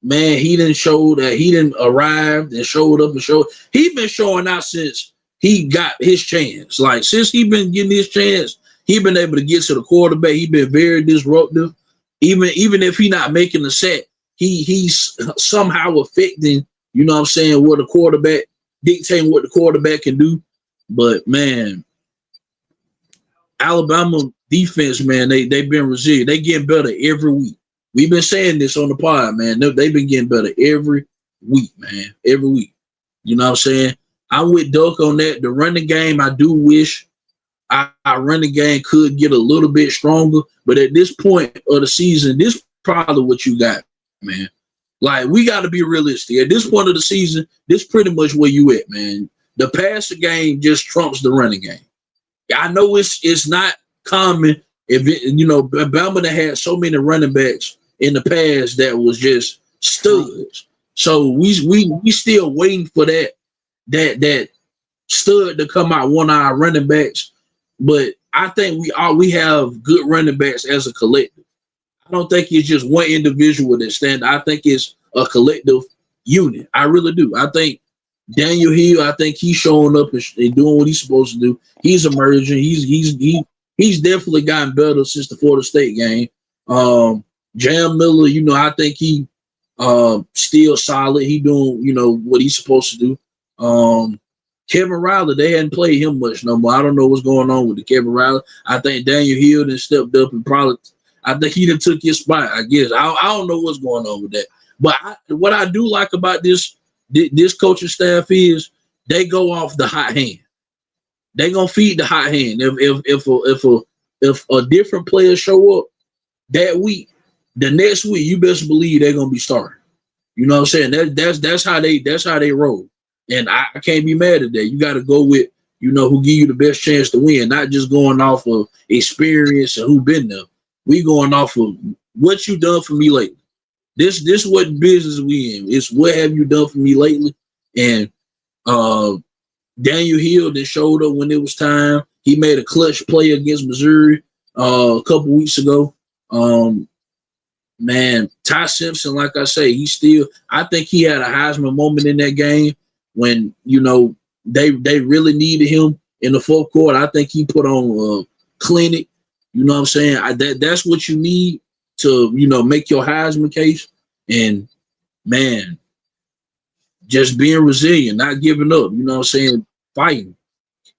man, he didn't show that he didn't arrive and showed up and showed. He been showing out since he got his chance. Like since he been getting his chance, he been able to get to the quarterback. He been very disruptive. Even if he not making the set, he's somehow affecting. You know what I'm saying? What the quarterback dictating what the quarterback can do. But man, Alabama defense, man, they've been resilient. They getting better every week. We've been saying this on the pod, man. They've been getting better every week, man. Every week. You know what I'm saying? I'm with Duck on that. The running game, I do wish our running game could get a little bit stronger. But at this point of the season, this probably what you got, man. Like, we got to be realistic. At this point of the season, this pretty much where you at, man. The passing game just trumps the running game. I know it's not common if Bama had so many running backs in the past that was just True. studs. So we still waiting for that stud to come out, one of our running backs. But I think we have good running backs as a collective. I don't think it's just one individual that stand. I think it's a collective unit. I really do. I think Daniel Hill, I think he's showing up and doing what he's supposed to do. He's emerging. He's definitely gotten better since the Florida State game. Jam Miller, I think he still solid. He doing what he's supposed to do. Kevin Riley, they hadn't played him much no more. I don't know what's going on with the Kevin Riley. I think Daniel Hill then stepped up and probably. I think he done took his spot. I guess I don't know what's going on with that. But what I do like about this coaching staff is they go off the hot hand. They gonna feed the hot hand. If a different player show up that week, the next week you best believe they're gonna be starting. You know what I'm saying? That's how they roll. And I can't be mad at that. You got to go with who give you the best chance to win, not just going off of experience and who been there. We going off of what you done for me lately. This what business we in. It's what have you done for me lately? And Daniel Hill that showed up when it was time. He made a clutch play against Missouri a couple weeks ago. Man, Ty Simpson, like I say, I think he had a Heisman moment in that game when, they really needed him in the fourth quarter. I think he put on a clinic. You know what I'm saying? That's what you need to, make your Heisman case. And, man, just being resilient, not giving up, you know what I'm saying? Fighting,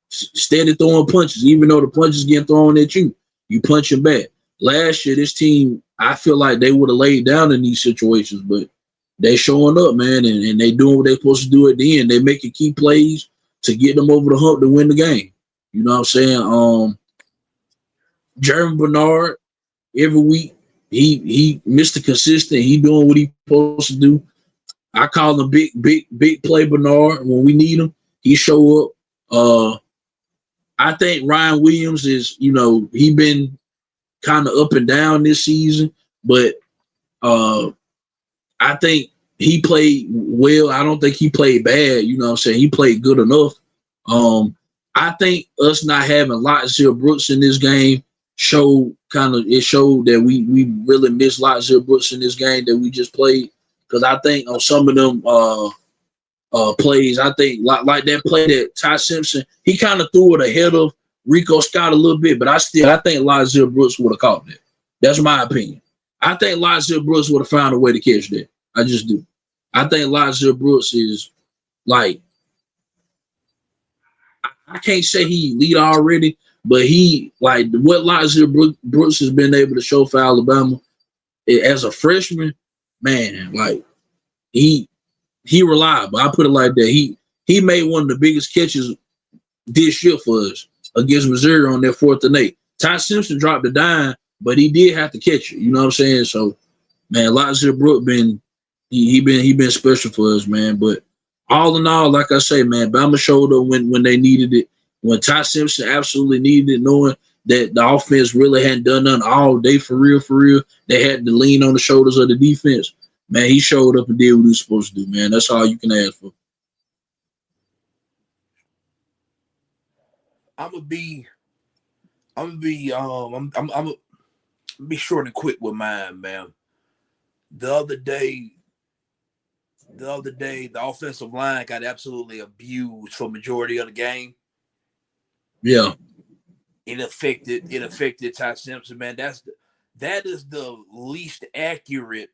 steady throwing punches, even though the punches getting thrown at you, you punching back. Last year, this team, I feel like they would have laid down in these situations, but they showing up, man, and they doing what they supposed to do at the end. They making key plays to get them over the hump to win the game. You know what I'm saying? Jeremy Bernard, every week, he Mr. Consistent. He doing what he supposed to do. I call him big play Bernard. When we need him, he show up. I think Ryan Williams is, he been kind of up and down this season, but I think he played well. I don't think he played bad. You know what I'm saying? He played good enough. I think us not having Lotzell Brooks in this game showed that we really missed Lotzell Brooks in this game that we just played. Because I think on some of them plays, I think like that play that Ty Simpson, he kind of threw it ahead of Rico Scott a little bit, but I think Lotzell Brooks would have caught that. That's my opinion. I think Lotzell Brooks would have found a way to catch that. I just do. I think Lotzell Brooks is like, I can't say he lead already, but he like what Lotzell Brooks has been able to show for Alabama as a freshman, man, like he reliable. I put it like that. He made one of the biggest catches this year for us against Missouri on their 4th and 8. Ty Simpson dropped the dime, but he did have to catch it. You know what I'm saying? So, man, Lazar Brook been special for us, man. But all in all, like I say, man, Bama showed up when they needed it. When Ty Simpson absolutely needed it, knowing that the offense really hadn't done nothing all day for real, for real. They had to lean on the shoulders of the defense. Man, he showed up and did what he was supposed to do, man. That's all you can ask for. I'm gonna be, I'm gonna be, I'm gonna be short and quick with mine, man. The other day, the offensive line got absolutely abused for majority of the game. Yeah. It affected Ty Simpson, man. That is the least accurate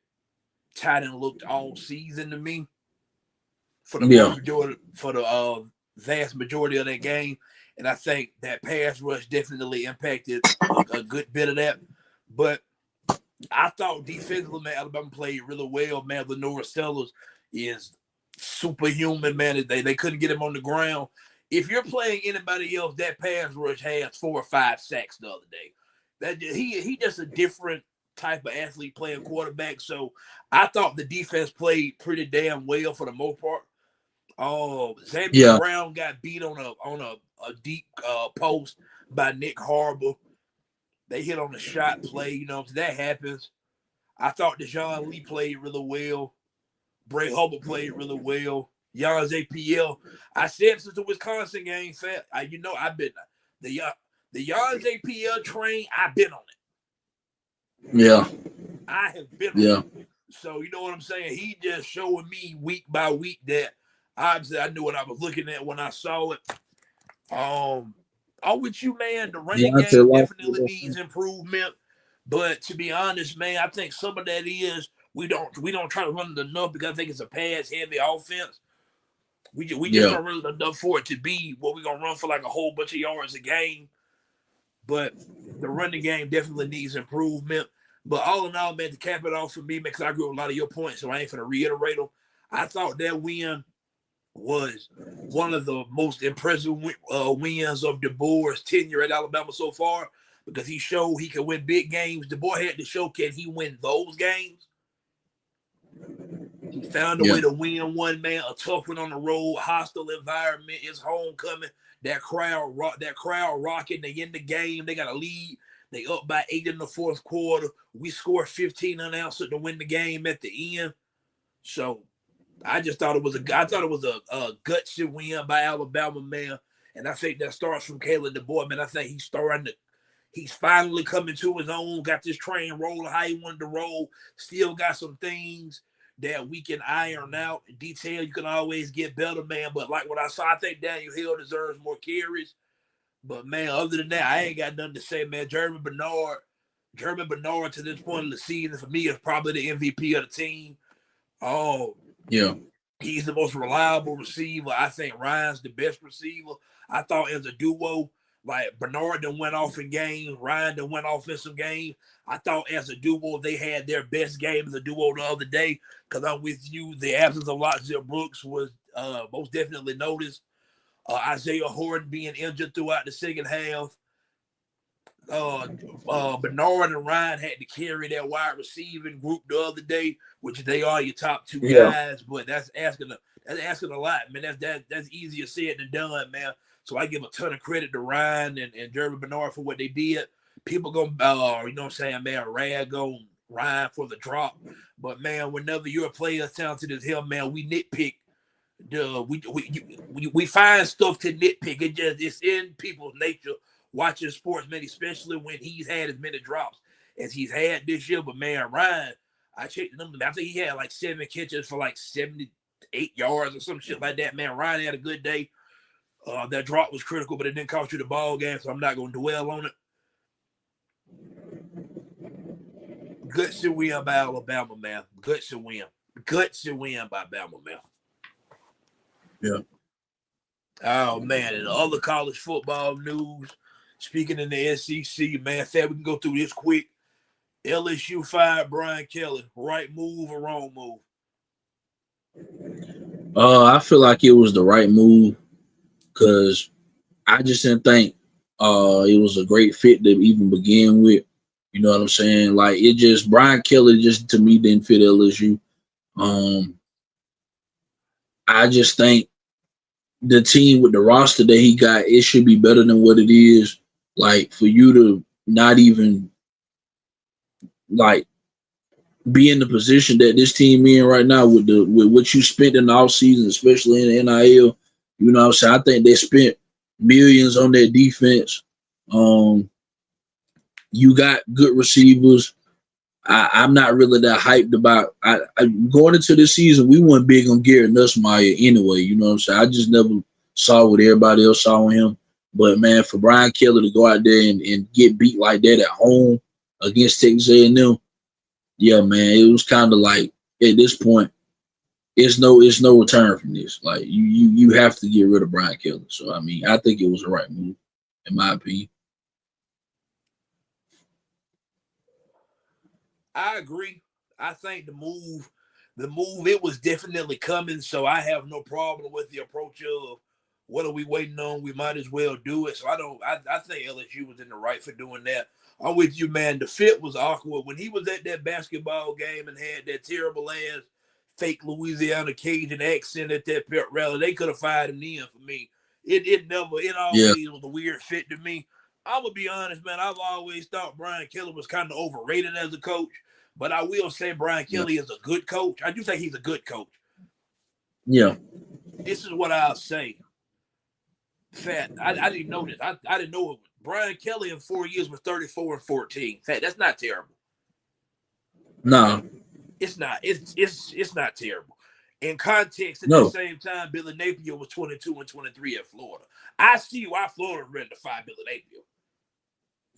tight end looked all season to me for the Yeah. vast majority of that game. And I think that pass rush definitely impacted a good bit of that. But I thought defensively, man, Alabama played really well, man. The Norris Sellers is superhuman, man. They couldn't get him on the ground. If you're playing anybody else, that pass rush has 4 or 5 sacks the other day. That he just a different type of athlete playing quarterback. So I thought the defense played pretty damn well for the most part. Oh, Xavier Yeah. Brown got beat on a deep post by Nick Harbor. They hit on the shot play, so that happens. I thought Deshaun Lee played really well. Bray Hubbard played really well. Jan's APL. I said since the Wisconsin game, I've been the Jan's APL train. I've been on it. Yeah. I have been Yeah. on it. So you know what I'm saying? He just showing me week by week that obviously I knew what I was looking at when I saw it. I'm with you, man. The running game definitely needs improvement. But to be honest, man, I think some of that is we don't try to run it enough because I think it's a pass heavy offense. We just don't run it enough for it to be what we're gonna run for like a whole bunch of yards a game. But the running game definitely needs improvement. But all in all, man, to cap it off for me, because I agree with a lot of your points, so I ain't gonna reiterate them. I thought that win was one of the most impressive wins of DeBoer's tenure at Alabama so far because he showed he could win big games. DeBoer had to show can he win those games. He found a way to win one, man. A tough one on the road, hostile environment. It's homecoming. That crowd rocking. They in the game. They got a lead. They up by 8 in the fourth quarter. We scored 15 unanswered to win the game at the end. So I just thought it was a gutsy win by Alabama, man. And I think that starts from Caleb DeBoer, man. I think he's finally coming to his own, got this train rolling how he wanted to roll, still got some things that we can iron out. In detail, you can always get better, man. But like what I saw, I think Daniel Hill deserves more carries. But man, other than that, I ain't got nothing to say, man. German Bernard to this point of the season for me is probably the MVP of the team. Oh, yeah. He's the most reliable receiver. I think Ryan's the best receiver. I thought as a duo, like Bernard done went off in games, Ryan done went off in some games. I thought as a duo, they had their best game as a duo the other day. Because I'm with you, the absence of Lazar Brooks was most definitely noticed. Isaiah Horton being injured throughout the second half. Bernard and Ryan had to carry that wide receiving group the other day, which they are your top 2 guys, but that's asking a lot, man. That's easier said than done, man. So I give a ton of credit to Ryan and Jeremy Bernard for what they did. People gonna you know what I'm saying, man, rag on Ryan for the drop. But man, whenever you're a player as talented as him, man, we nitpick. We find stuff to nitpick. It's in people's nature watching sports, man, especially when he's had as many drops as he's had this year. But man, Ryan, I checked the number. I think he had like 7 catches for like 78 yards or some shit like that. Man, Ryan had a good day. That drop was critical, but it didn't cost you the ball game, so I'm not going to dwell on it. Gutsy win by Alabama, man. Gutsy win by Bama, man. Yeah. Oh man, and the other college football news. Speaking in the SEC, man, we can go through this quick. LSU fired Brian Kelly. Right move or wrong move? I feel like it was the right move because I just didn't think It was a great fit to even begin with. You know what I'm saying? Like it just Brian Kelly just to me didn't fit LSU. Um, I just think the team with the roster that he got, it should be better than what it is. Like for you to not even like be in the position that this team in right now with what you spent in the off season, especially in the NIL. You know what I'm saying? I think they spent millions on their defense. Um, you got good receivers. I'm not really that hyped about. Going into this season, we weren't big on Garrett Nussmeier anyway. You know what I'm saying? I just never saw what everybody else saw in him. But man, for Brian Kelly to go out there and get beat like that at home against Texas A&M, yeah, man, it was kind of like at this point, it's no return from this. Like you have to get rid of Brian Kelly. So I mean, I think it was the right move, in my opinion. I agree. I think it was definitely coming. So I have no problem with the approach of what are we waiting on? We might as well do it. So I don't. I think LSU was in the right for doing that. I'm with you, man. The fit was awkward when he was at that basketball game and had that terrible ass fake Louisiana Cajun accent at that pep rally. They could have fired him then for me. It Yeah, always was a weird fit to me. I'm gonna be honest, man. I've always thought Brian Kelly was kind of overrated as a coach, but I will say Brian yeah, Kelly is a good coach. I do think he's a good coach. yeah. This is what I'll say. Fat, I didn't know this. I didn't know it. Brian Kelly in 4 years was 34-14. Fat, that's not terrible. Nah, It's not. It's not terrible. In context, at the no. same time, Billy Napier was 22-23 at Florida. I see why Florida ready to fire Billy Napier.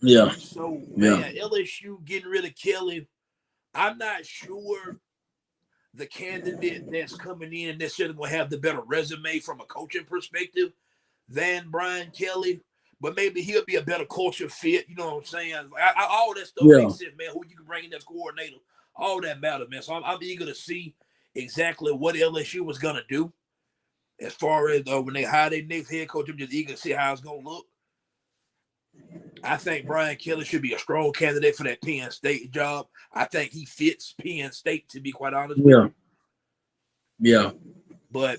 Yeah, So, yeah, man, LSU getting rid of Kelly, I'm not sure the candidate that's coming in necessarily going to have the better resume from a coaching perspective than Brian Kelly, but maybe he'll be a better culture fit. You know what I'm saying? All that stuff yeah, makes sense, man. Who you can bring in as coordinator, all that matters, man. So I'm eager to see exactly what LSU was going to do as far as when they hire their next head coach. I'm just eager to see how it's going to look. I think Brian Kelly should be a strong candidate for that Penn State job. I think he fits Penn State, to be quite honest with yeah, you. yeah, But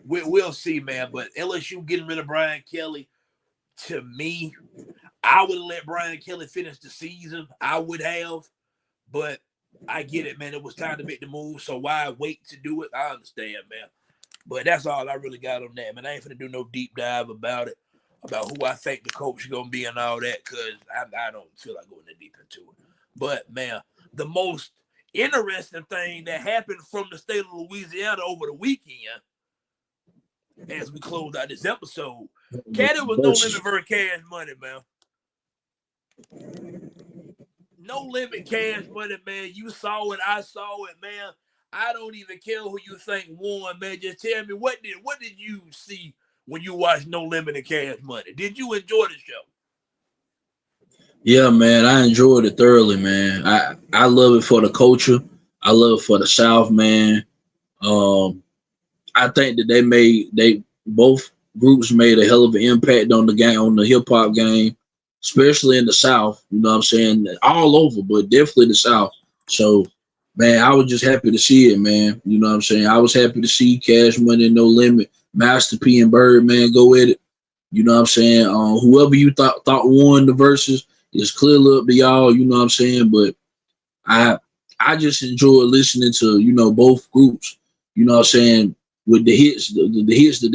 we'll see, man. But LSU getting rid of Brian Kelly, to me, I would have let Brian Kelly finish the season. I would have. But I get it, man. It was time to make the move. So why wait to do it? I understand, man. But that's all I really got on that, man. I ain't finna do no deep dive about it, about who I think the coach is gonna be and all that, because I don't feel like going that deep into it. But man, the most interesting thing that happened from the state of Louisiana over the weekend, as we close out this episode, Caddy was no limit Verzuz. for cash money, man. No limit cash money, man. You saw it, I saw it, man. I don't even care who you think won, man. Just tell me what did you see when you watched No Limit and Cash Money? Did you enjoy the show? Yeah, man, I enjoyed it thoroughly, man. I love it for the culture. I love it for the South, man. Um, I think that they both groups made a hell of an impact on the game, on the hip hop game, especially in the South. You know what I'm saying? All over, but definitely the South. So, man, I was just happy to see it, man. You know what I'm saying? I was happy to see Cash Money, No Limit, Master P and Bird, man, go at it. You know what I'm saying? Whoever you thought won the verses is clearly up to y'all. You know what I'm saying? But I I just enjoy listening to both groups. You know what I'm saying? With the hits, the hits that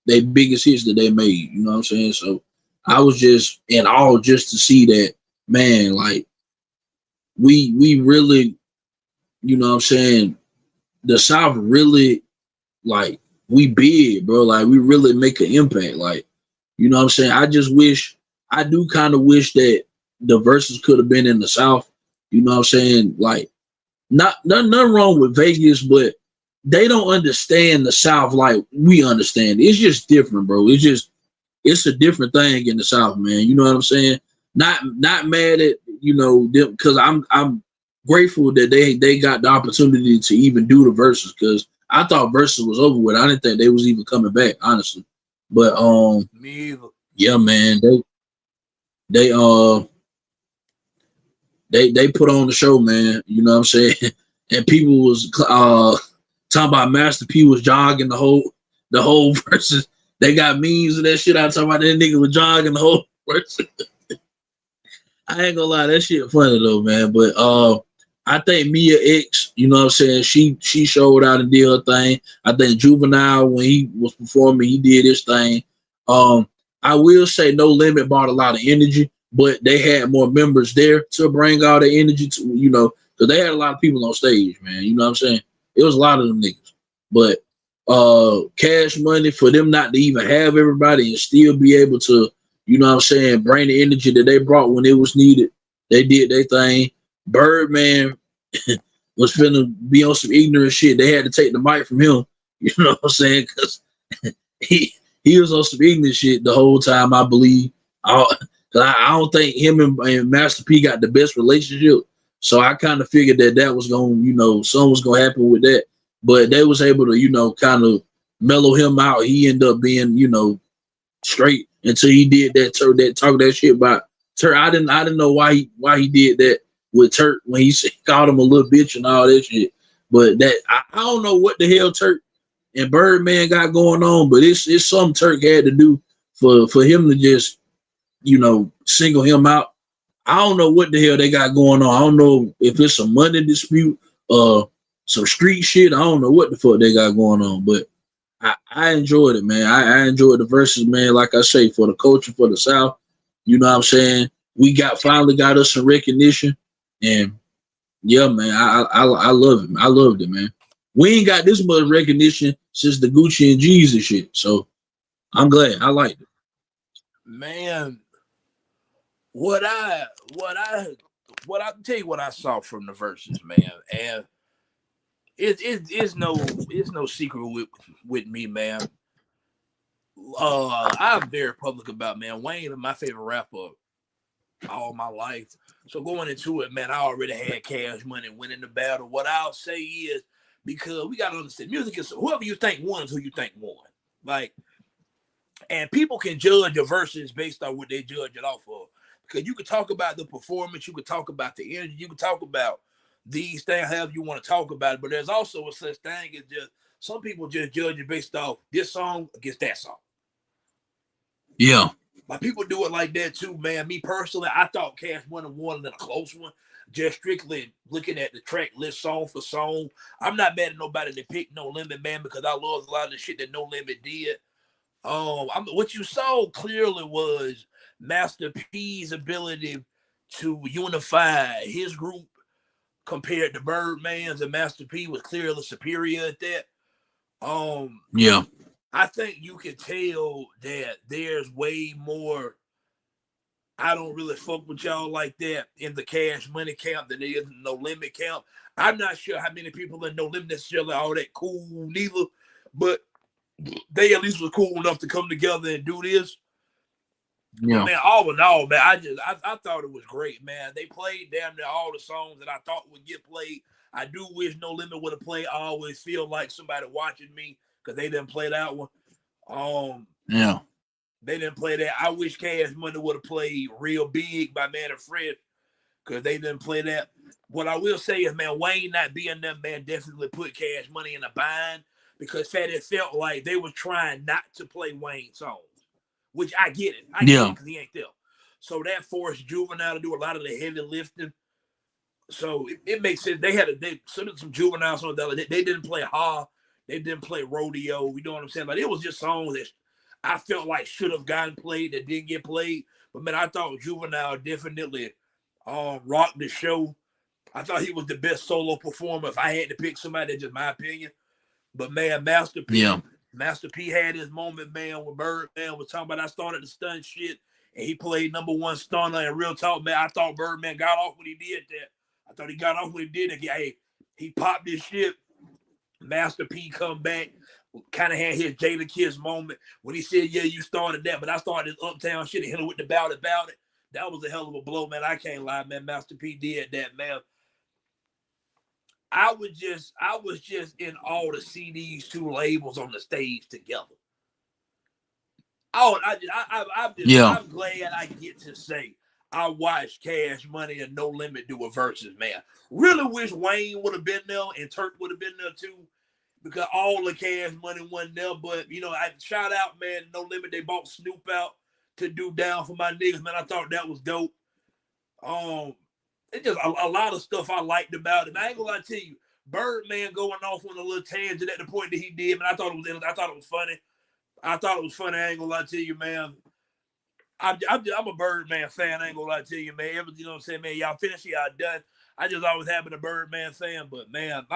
they biggest hits that they made. You know what I'm saying? So I was just in awe just to see that, man. Like we really, you know what I'm saying? The South really, like, we big, bro. Like we really make an impact. Like, you know what I'm saying? I do kind of wish that the verses could have been in the South. You know what I'm saying? Like, nothing wrong with Vegas, but they don't understand the South like we understand. It's just different, bro. It's a different thing in the South, man. You know what I'm saying? Not mad at them, because I'm grateful that they got the opportunity to even do the verses, because I thought verses was over with. I didn't think they was even coming back, honestly. But Me either. Yeah, man. They they put on the show, man. You know what I'm saying? And people was talking about Master P was jogging the whole versus. They got memes and that shit out talking about that nigga was jogging the whole versus. I ain't gonna lie, that shit funny though, man. But I think Mia X, you know what I'm saying, she showed out and did her thing. I think Juvenile, when he was performing, he did his thing. Um, I will say No Limit brought a lot of energy, but they had more members there to bring all the energy to, because they had a lot of people on stage, man. You know what I'm saying? It was a lot of them niggas. But Cash Money, for them not to even have everybody and still be able to, you know what I'm saying, bring the energy that they brought when it was needed. They did their thing. Birdman was finna be on some ignorant shit. They had to take the mic from him. You know what I'm saying? Because he he was on some ignorant shit the whole time, I believe. I don't think him and Master P got the best relationship. So I kind of figured that was going, something was going to happen with that. But they was able to, kind of mellow him out. He ended up being, straight until he did talk that shit about Turk. I didn't know why he did that with Turk when he called him a little bitch and all that shit. But that I don't know what the hell Turk and Birdman got going on, but it's something Turk had to do for him to just single him out. I don't know what the hell they got going on. I don't know if it's a money dispute, some street shit. I don't know what the fuck they got going on, but I enjoyed it, man. I enjoyed the verses, man. Like I say, for the culture, for the South, you know what I'm saying? We finally got us some recognition, and yeah, man, I love it. I loved it, man. We ain't got this much recognition since the Gucci and Jesus shit, so I'm glad. I liked it. Man, what I what I what I tell you what I saw from the verses, man, and it's no secret with me, man. I'm very public about, man. Wayne is my favorite rapper all my life. So going into it, man, I already had Cash Money winning the battle. What I'll say is, because we gotta understand, music is whoever you think won is who you think won. Like, and people can judge the verses based on what they judge it off of. Because you could talk about the performance, you could talk about the energy, you could talk about these things, however you want to talk about it. But there's also a such thing as just some people just judge it based off this song against that song. Yeah, Like people do it like that too, man. Me personally, I thought Cash Money won in a close one. Just strictly looking at the track list song for song. I'm not mad at nobody that picked No Limit, man, because I love a lot of the shit that No Limit did. What you saw clearly was Master P's ability to unify his group compared to Birdman's, and Master P was clearly superior at that. Um, yeah, I think you can tell that there's way more. I don't really fuck with y'all like that in the Cash Money camp than there is in No Limit camp. I'm not sure how many people in No Limit necessarily all that cool neither, but they at least were cool enough to come together and do this. But yeah, man, all in all, man, I thought it was great, man. They played damn near all the songs that I thought would get played. I do wish No Limit would have played. I always feel like somebody watching me because they didn't play that one. Um, yeah, they didn't play that. I wish Cash Money would have played Real Big by Man and Fred because they didn't play that. What I will say is, man, Wayne not being there, man, definitely put Cash Money in a bind because it felt like they were trying not to play Wayne songs, which I get it. I get it yeah, because he ain't there. So that forced Juvenile to do a lot of the heavy lifting. So it makes sense. They some Juvenile songs that they didn't play Ha, they didn't play Rodeo. You know what I'm saying? Like it was just songs that I felt like should have gotten played that didn't get played. But man, I thought Juvenile definitely rocked the show. I thought he was the best solo performer. If I had to pick somebody, that's just my opinion. But man, yeah, Master P had his moment, man, when Birdman was talking about I started the stunt shit and he played number one stunner and real talk, man. I thought Birdman got off when he did that. I thought he got off when he did it. Hey, he popped this shit. Master P come back, kind of had his Jada Kiss moment when he said, "Yeah, you started that, but I started this Uptown shit and hit him with the bout it. That was a hell of a blow, man. I can't lie, man. Master P did that, man. I was just in all to see these two labels on the stage together. Yeah. I'm glad I get to say I watched Cash Money and No Limit do a versus, man. Really wish Wayne would have been there and Turk would have been there too, because all the Cash Money wasn't there. But I shout out, man, No Limit. They bought Snoop out to do Down for My Niggas, man. I thought that was dope. It's just a lot of stuff I liked about it. And I ain't gonna lie to you, Birdman going off on a little tangent at the point that he did, man. I thought it was funny. I thought it was funny. I ain't gonna lie to you, man. I'm a Birdman fan. I ain't gonna lie to you, man. You know what I'm saying, man? Y'all finish, y'all done. I just always have been a Birdman fan, but man,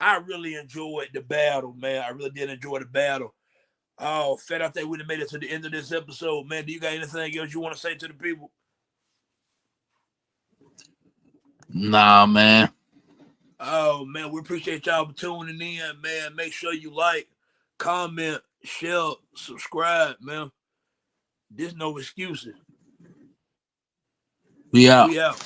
I really enjoyed the battle, man. I really did enjoy the battle. Oh, Fed, I think we done made it to the end of this episode, man. Do you got anything else you want to say to the people? Nah, man. Oh man, we appreciate y'all for tuning in, man. Make sure you like, comment, share, subscribe, man. There's no excuses. We out. We out.